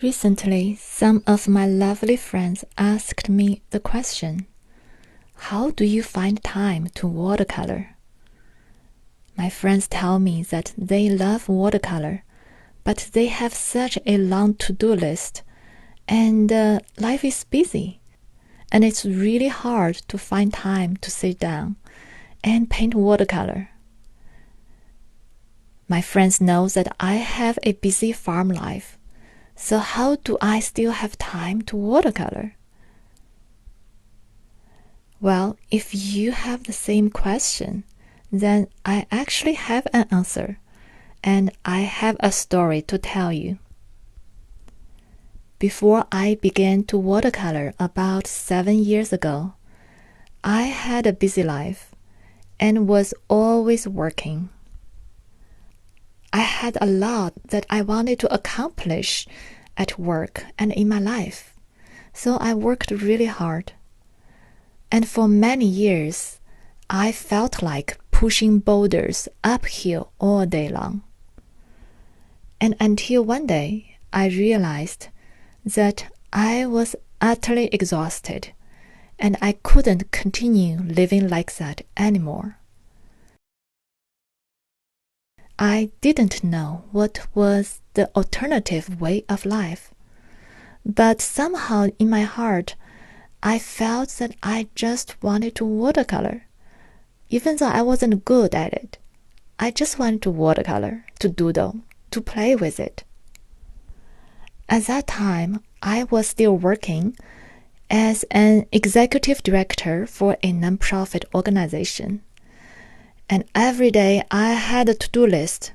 Recently, some of my lovely friends asked me the question, how do you find time to watercolor? My friends tell me that they love watercolor, but they have such a long to-do list, and life is busy, and it's really hard to find time to sit down and paint watercolor. My friends know that I have a busy farm life. So how do I still have time to watercolor? Well, if you have the same question, then I actually have an answer, and I have a story to tell you. Before I began to watercolor about 7 years ago, I had a busy life and was always working. I had a lot that I wanted to accomplish at work and in my life, so I worked really hard. And for many years, I felt like pushing boulders uphill all day long. And until one day, I realized that I was utterly exhausted, and I couldn't continue living like that anymore. I didn't know what was the alternative way of life, but somehow in my heart, I felt that I just wanted to watercolor. Even though I wasn't good at it, I just wanted to watercolor, to doodle, to play with it. At that time, I was still working as an executive director for a nonprofit organization. And every day I had a to-do list.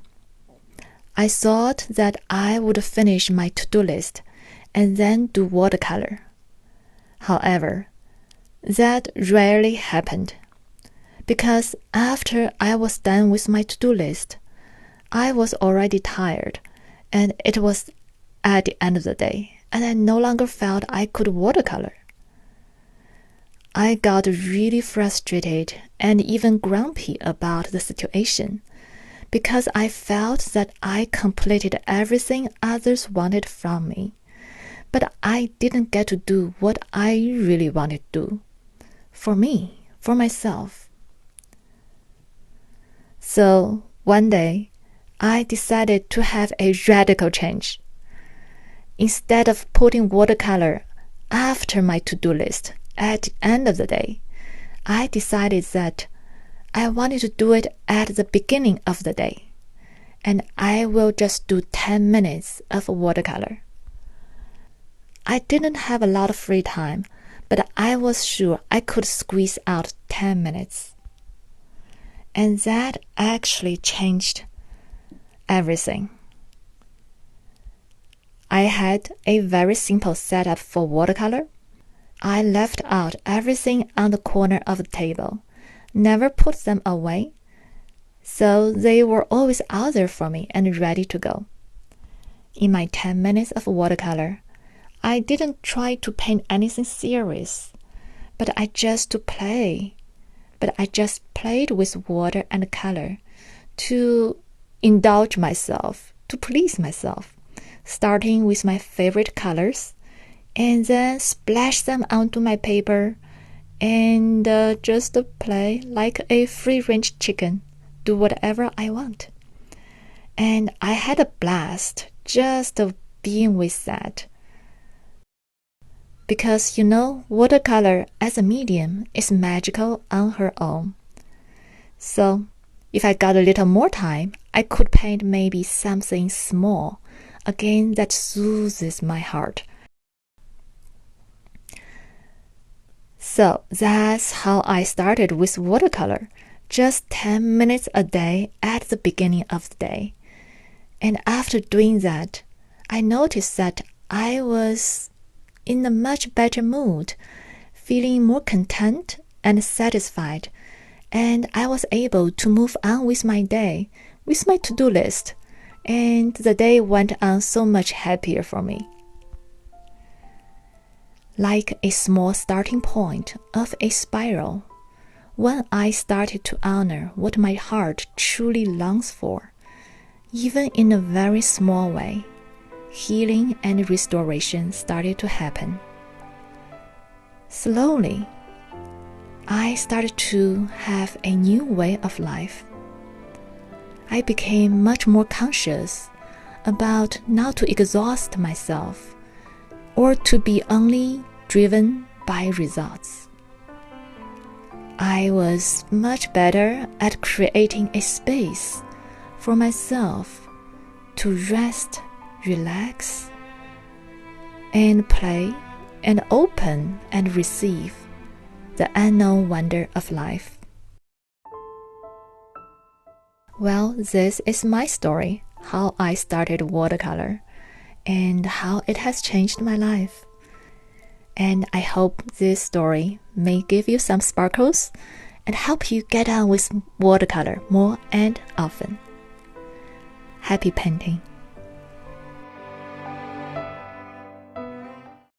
I thought that I would finish my to-do list and then do watercolor. However, that rarely happened, because after I was done with my to-do list, I was already tired, and it was at the end of the day, and I no longer felt I could watercolor. I got really frustrated and even grumpy about the situation, because I felt that I completed everything others wanted from me, but I didn't get to do what I really wanted to do, for me, for myself. So one day, I decided to have a radical change. Instead of putting watercolor after my to-do list at the end of the day, I decided that I wanted to do it at the beginning of the day, and I will just do 10 minutes of watercolor. I didn't have a lot of free time, but I was sure I could squeeze out 10 minutes. And that actually changed everything. I had a very simple setup for watercolor. I left out everything on the corner of the table, never put them away, so they were always out there for me and ready to go. In my 10 minutes of watercolor, I didn't try to paint anything serious, but I just played with water and color to indulge myself, to please myself, starting with my favorite colors, and then splash them onto my paper and just play like a free-range chicken, do whatever I want. And I had a blast just being with that. Because watercolor as a medium is magical on her own. So if I got a little more time, I could paint maybe something small, again that soothes my heart. So that's how I started with watercolor, just 10 minutes a day at the beginning of the day. And after doing that, I noticed that I was in a much better mood, feeling more content and satisfied, and I was able to move on with my day, with my to-do list, and the day went on so much happier for me. Like a small starting point of a spiral, when I started to honor what my heart truly longs for, even in a very small way, healing and restoration started to happen. Slowly, I started to have a new way of life. I became much more conscious about not to exhaust myself or to be only driven by results. I was much better at creating a space for myself to rest, relax, and play, and open and receive the unknown wonder of life. Well, this is my story, how I started watercolor and how it has changed my life. And I hope this story may give you some sparkles and help you get on with watercolor more and often. Happy painting!